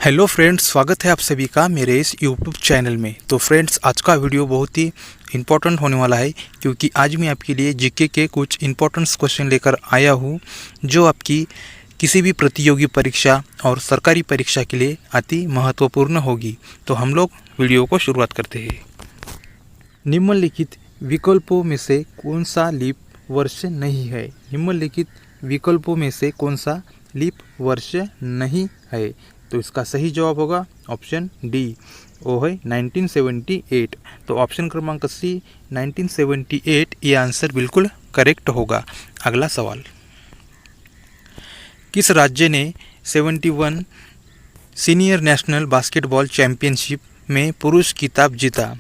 Hello friends, स्वागत है आप सभी का मेरे इस यूट्यूब चैनल में। तो फ्रेंड्स, आज का वीडियो बहुत ही इम्पोर्टेंट होने वाला है क्योंकि आज मैं आपके लिए जीके के कुछ इम्पोर्टेंट क्वेश्चन लेकर आया हूँ जो आपकी किसी भी प्रतियोगी परीक्षा और सरकारी परीक्षा के लिए अति महत्वपूर्ण होगी। तो हम लोग वीडियो को शुरुआत करते हैं। निम्नलिखित विकल्पों में से कौन सा लीप वर्ष नहीं है? निम्नलिखित विकल्पों में से कौन सा लीप वर्ष नहीं है? तो इसका सही जवाब होगा ऑप्शन डी, वो है 1978। तो ऑप्शन क्रमांक सी 1978 ये आंसर बिल्कुल करेक्ट होगा। अगला सवाल, किस राज्य ने 71 सीनियर नेशनल बास्केटबॉल चैंपियनशिप में पुरुष खिताब जीता?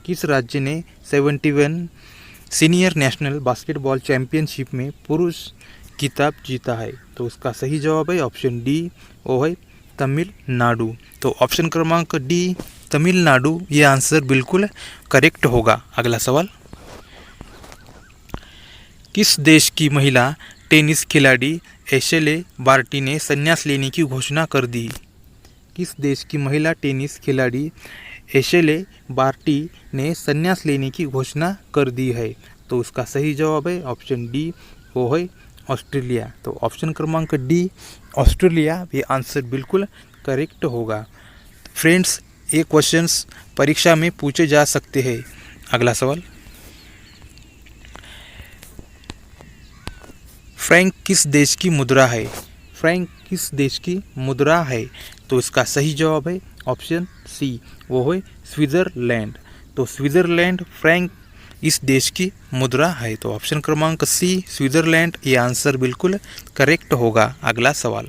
किस राज्य ने 71 सीनियर नेशनल बास्केटबॉल चैंपियनशिप में पुरुष खिताब जीता है? तो उसका सही जवाब है ऑप्शन डी, वो है तमिलनाडु। तो ऑप्शन क्रमांक डी तमिलनाडु ये आंसर बिल्कुल करेक्ट होगा। अगला सवाल, किस देश की महिला टेनिस खिलाड़ी एशले बार्टी ने संन्यास लेने की घोषणा कर दी? किस देश की महिला टेनिस खिलाड़ी एशले बार्टी ने संन्यास लेने की घोषणा कर दी है? तो उसका सही जवाब है ऑप्शन डी, वो है ऑस्ट्रेलिया। तो ऑप्शन क्रमांक डी ऑस्ट्रेलिया ये आंसर बिल्कुल करेक्ट होगा। फ्रेंड्स, ये क्वेश्चंस परीक्षा में पूछे जा सकते हैं। अगला सवाल, फ्रैंक किस देश की मुद्रा है? फ्रैंक किस देश की मुद्रा है? तो इसका सही जवाब है ऑप्शन सी, वो है स्विट्जरलैंड। तो स्विट्जरलैंड फ्रैंक इस देश की मुद्रा है। तो ऑप्शन क्रमांक सी स्विट्जरलैंड ये आंसर बिल्कुल करेक्ट होगा। अगला सवाल,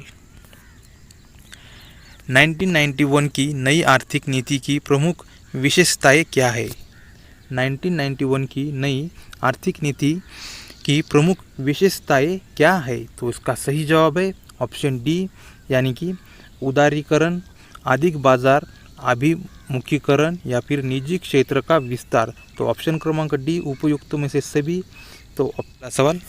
1991 की नई आर्थिक नीति की प्रमुख विशेषताएं क्या है? 1991 की नई आर्थिक नीति की प्रमुख विशेषताएं क्या है? तो इसका सही जवाब है ऑप्शन डी, यानी कि उदारीकरण, अधिक बाजार अभिमुखीकरण या फिर निजी क्षेत्र का विस्तार। तो ऑप्शन क्रमांक डी उपयुक्त में से सभी। तो अगला सवाल,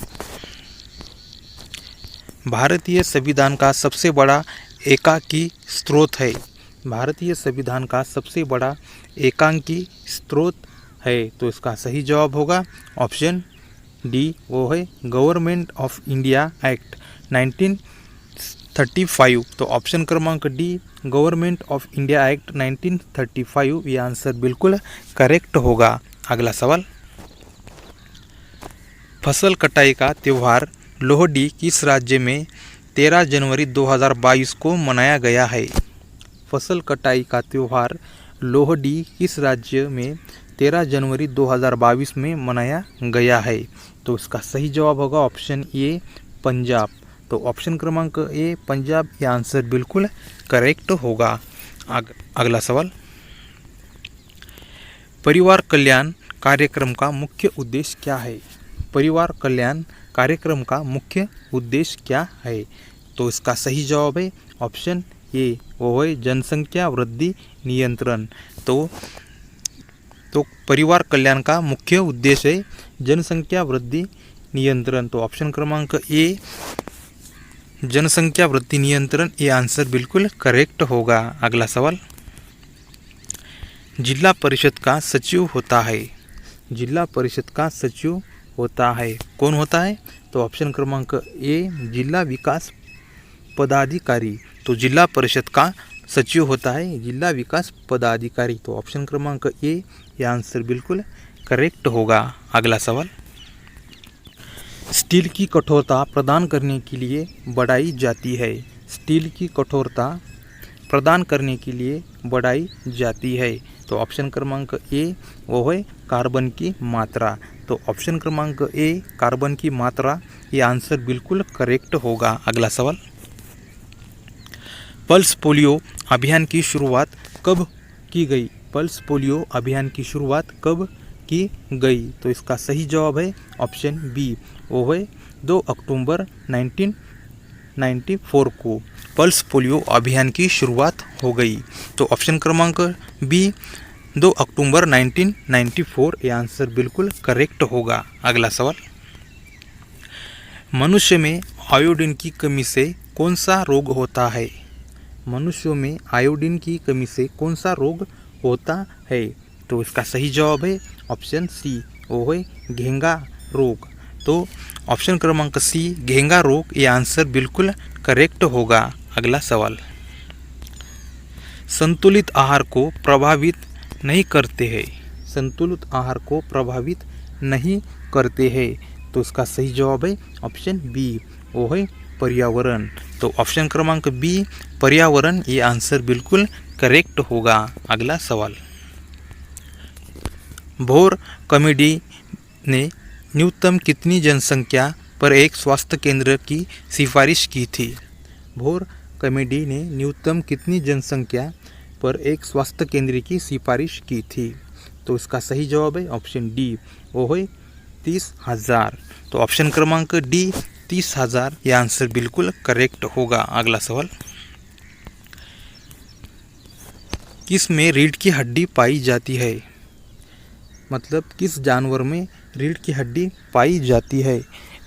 भारतीय संविधान का सबसे बड़ा एकांकी स्रोत है? भारतीय संविधान का सबसे बड़ा एकांकी स्रोत है? तो इसका सही जवाब होगा ऑप्शन डी, वो है गवर्नमेंट ऑफ इंडिया एक्ट 1935। तो ऑप्शन क्रमांक D government of India act 1935 ये आंसर बिल्कुल करेक्ट होगा। अगला सवाल, फसल कटाई का त्यौहार लोहड़ी किस राज्य में 13 जनवरी 2022 को मनाया गया है? फसल कटाई का त्यौहार लोहड़ी किस राज्य में 13 जनवरी 2022 में मनाया गया है? तो इसका सही जवाब होगा ऑप्शन ए पंजाब। तो ऑप्शन क्रमांक ए पंजाब ये आंसर बिल्कुल करेक्ट होगा। अगला सवाल, परिवार कल्याण कार्यक्रम का मुख्य उद्देश्य क्या है? परिवार कल्याण कार्यक्रम का मुख्य उद्देश्य क्या है? तो इसका सही जवाब है ऑप्शन ए, वो है जनसंख्या वृद्धि नियंत्रण। तो परिवार कल्याण का मुख्य उद्देश्य है जनसंख्या वृद्धि नियंत्रण। तो ऑप्शन क्रमांक ए जनसंख्या वृद्धि नियंत्रण ये आंसर बिल्कुल करेक्ट होगा। अगला सवाल, जिला परिषद का सचिव होता है? जिला परिषद का सचिव होता है, कौन होता है? तो ऑप्शन क्रमांक ए जिला विकास पदाधिकारी। तो जिला परिषद का सचिव होता है जिला विकास पदाधिकारी। तो ऑप्शन क्रमांक ए ये आंसर बिल्कुल करेक्ट होगा। अगला सवाल, स्टील की कठोरता प्रदान करने के लिए बढ़ाई जाती है? स्टील की कठोरता प्रदान करने के लिए बढ़ाई जाती है। तो ऑप्शन क्रमांक ए वो है कार्बन की मात्रा। तो ऑप्शन क्रमांक ए कार्बन की मात्रा ये आंसर बिल्कुल करेक्ट होगा। अगला सवाल, पल्स पोलियो अभियान की शुरुआत कब की गई? पल्स पोलियो अभियान की शुरुआत कब की गई? तो इसका सही जवाब है ऑप्शन बी, वो है 2 अक्टूबर 1994 को पल्स पोलियो अभियान की शुरुआत हो गई। तो ऑप्शन क्रमांक बी 2 अक्टूबर 1994 ये आंसर बिल्कुल करेक्ट होगा। अगला सवाल, मनुष्य में आयोडीन की कमी से कौन सा रोग होता है? मनुष्यों में आयोडीन की कमी से कौन सा रोग होता है? तो इसका सही जवाब है ऑप्शन सी, वो है घेंगा रोग। तो ऑप्शन क्रमांक सी घेंगा रोग ये आंसर बिल्कुल करेक्ट होगा। अगला सवाल, संतुलित आहार को प्रभावित नहीं करते हैं। संतुलित आहार को प्रभावित नहीं करते हैं, तो इसका सही जवाब है ऑप्शन बी, वो है पर्यावरण। तो ऑप्शन क्रमांक बी पर्यावरण ये आंसर बिल्कुल करेक्ट होगा। अगला सवाल, भोर कमेटी ने न्यूनतम कितनी जनसंख्या पर एक स्वास्थ्य केंद्र की सिफारिश की थी? भोर कमेटी ने न्यूनतम कितनी जनसंख्या पर एक स्वास्थ्य केंद्र की सिफारिश की थी? तो इसका सही जवाब है ऑप्शन डी, वो है 30,000। तो ऑप्शन क्रमांक डी 30,000 यह आंसर बिल्कुल करेक्ट होगा। अगला सवाल, किस में रीढ़ की हड्डी पाई जाती है? मतलब किस जानवर में रीढ़ की हड्डी पाई जाती है?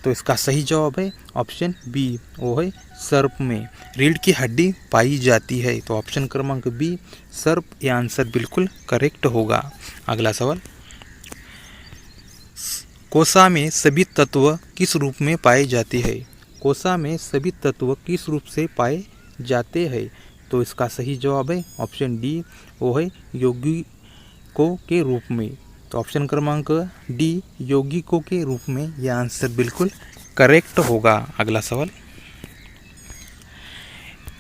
तो इसका सही जवाब है ऑप्शन बी, वो है सर्प में रीढ़ की हड्डी पाई जाती है। तो ऑप्शन क्रमांक बी सर्प यह आंसर बिल्कुल करेक्ट होगा। अगला सवाल, कोसा में सभी तत्व किस रूप में पाए जाते हैं? कोसा में सभी तत्व किस रूप से पाए जाते हैं? तो इसका सही जवाब है ऑप्शन डी, वो है यौगिकों के रूप में। तो ऑप्शन क्रमांक डी यौगिकों के रूप में यह आंसर बिल्कुल करेक्ट होगा। अगला सवाल,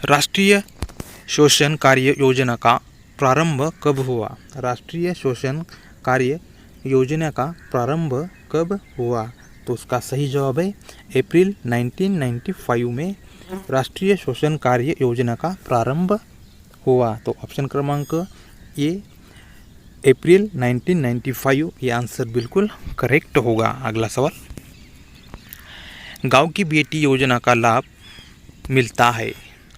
राष्ट्रीय शोषण कार्य योजना का प्रारंभ कब हुआ? राष्ट्रीय शोषण कार्य योजना का प्रारंभ कब हुआ? तो उसका सही जवाब है अप्रैल 1995 में राष्ट्रीय शोषण कार्य योजना का प्रारंभ हुआ। तो ऑप्शन क्रमांक ए अप्रैल 1995 ये आंसर बिल्कुल करेक्ट होगा। अगला सवाल, गांव की बेटी योजना का लाभ मिलता है।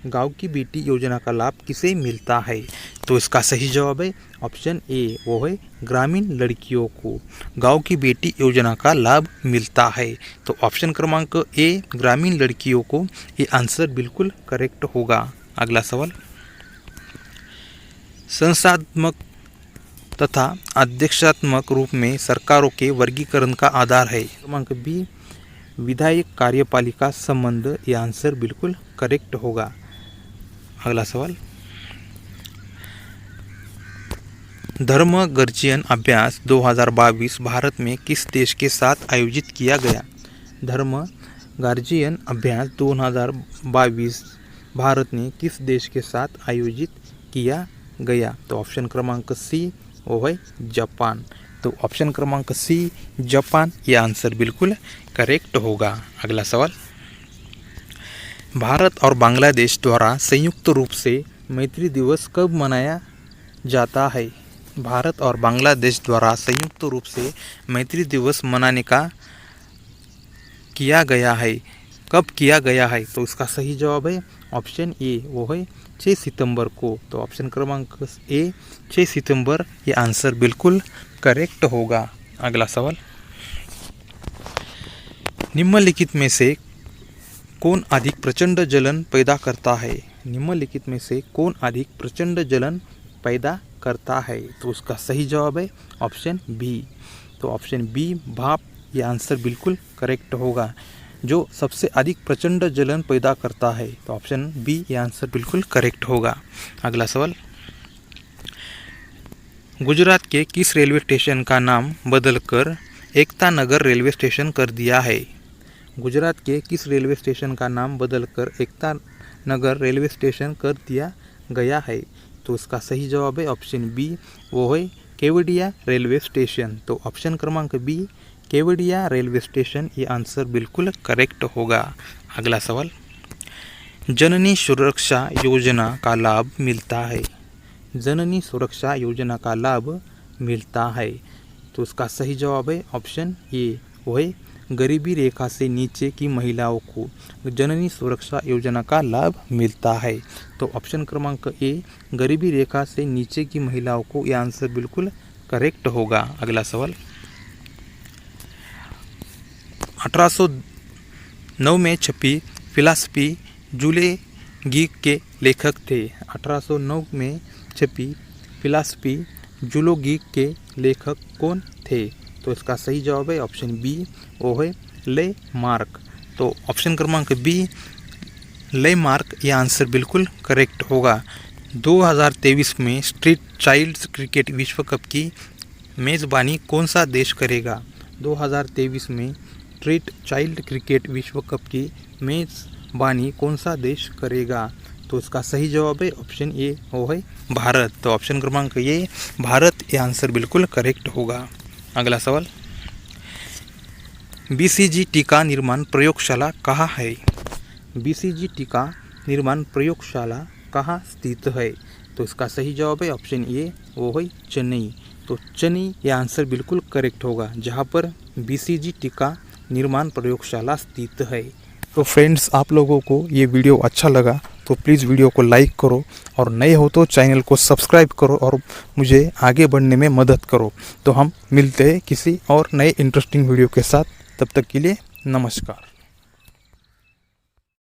गांव की बेटी योजना का लाभ किसे मिलता है? तो इसका सही जवाब है ऑप्शन ए, वो है ग्रामीण लड़कियों को गांव की बेटी योजना का लाभ मिलता है। तो ऑप्शन क्रमांक ए ग्रामीण लड़कियों को ये आंसर बिल्कुल करेक्ट होगा। अगला सवाल, संस्थात्मक तथा अध्यक्षात्मक रूप में सरकारों के वर्गीकरण का आधार है। क्रमांक बी विधायक कार्यपालिका संबंध, यह आंसर बिल्कुल करेक्ट होगा। अगला सवाल, धर्म गर्जियन अभ्यास 2022 भारत में किस देश के साथ आयोजित किया गया? धर्म गार्जियन अभ्यास 2022 भारत ने किस देश के साथ आयोजित किया गया? तो ऑप्शन क्रमांक सी, वो है जापान। तो ऑप्शन क्रमांक सी जापान यह आंसर बिल्कुल करेक्ट होगा। अगला सवाल, भारत और बांग्लादेश द्वारा संयुक्त रूप से मैत्री दिवस कब मनाया जाता है? भारत और बांग्लादेश द्वारा संयुक्त रूप से मैत्री दिवस मनाने का किया गया है, कब किया गया है? तो इसका सही जवाब है ऑप्शन ए, वो है 6 सितंबर को। तो ऑप्शन क्रमांक ए 6 सितंबर ये आंसर बिल्कुल करेक्ट होगा। अगला सवाल, निम्नलिखित में से कौन अधिक प्रचंड जलन पैदा करता है? निम्नलिखित में से कौन अधिक प्रचंड जलन पैदा करता है? तो उसका सही जवाब है ऑप्शन बी। तो ऑप्शन बी भाप ये आंसर बिल्कुल करेक्ट होगा, जो सबसे अधिक प्रचंड जलन पैदा करता है। तो ऑप्शन बी ये आंसर बिल्कुल करेक्ट होगा। अगला सवाल, गुजरात के किस रेलवे स्टेशन का नाम बदलकर एकता नगर रेलवे स्टेशन कर दिया है? गुजरात के किस रेलवे स्टेशन का नाम बदलकर एकता नगर रेलवे स्टेशन कर दिया गया है? तो इसका सही जवाब है ऑप्शन बी, वो है केवडिया रेलवे स्टेशन। तो ऑप्शन क्रमांक बी केवडिया रेलवे स्टेशन ये आंसर बिल्कुल करेक्ट होगा। अगला सवाल, जननी सुरक्षा योजना का लाभ मिलता है। जननी सुरक्षा योजना का लाभ मिलता है। तो उसका सही जवाब है ऑप्शन ए, वो है गरीबी रेखा से नीचे की महिलाओं को जननी सुरक्षा योजना का लाभ मिलता है। तो ऑप्शन क्रमांक ए गरीबी रेखा से नीचे की महिलाओं को यह आंसर बिल्कुल करेक्ट होगा। अगला सवाल, 1809 में छपी फिलॉसफी जूले गीक के लेखक थे? 1809 में छपी फिलॉसफी जूलॉजी के लेखक कौन थे? तो इसका सही जवाब है ऑप्शन बी, वो है ले मार्क। तो ऑप्शन क्रमांक बी ले मार्क ये आंसर बिल्कुल करेक्ट होगा। 2023 में स्ट्रीट चाइल्ड्स क्रिकेट विश्व कप की मेज़बानी कौन सा देश करेगा? 2023 में स्ट्रीट चाइल्ड क्रिकेट विश्व कप की मेज़बानी कौन सा देश करेगा? तो इसका सही जवाब है ऑप्शन ए, वो है भारत। तो ऑप्शन क्रमांक ए भारत ये आंसर बिल्कुल करेक्ट होगा। अगला सवाल, बीसीजी टीका निर्माण प्रयोगशाला कहाँ है? बीसीजी टीका निर्माण प्रयोगशाला कहाँ स्थित है? तो इसका सही जवाब है ऑप्शन ए, वो है चेन्नई। तो चेन्नई ये आंसर बिल्कुल करेक्ट होगा, जहाँ पर बीसीजी टीका निर्माण प्रयोगशाला स्थित है। तो फ्रेंड्स, आप लोगों को ये वीडियो अच्छा लगा तो प्लीज़ वीडियो को लाइक करो, और नए हो तो चैनल को सब्सक्राइब करो और मुझे आगे बढ़ने में मदद करो। तो हम मिलते हैं किसी और नए इंटरेस्टिंग वीडियो के साथ, तब तक के लिए नमस्कार।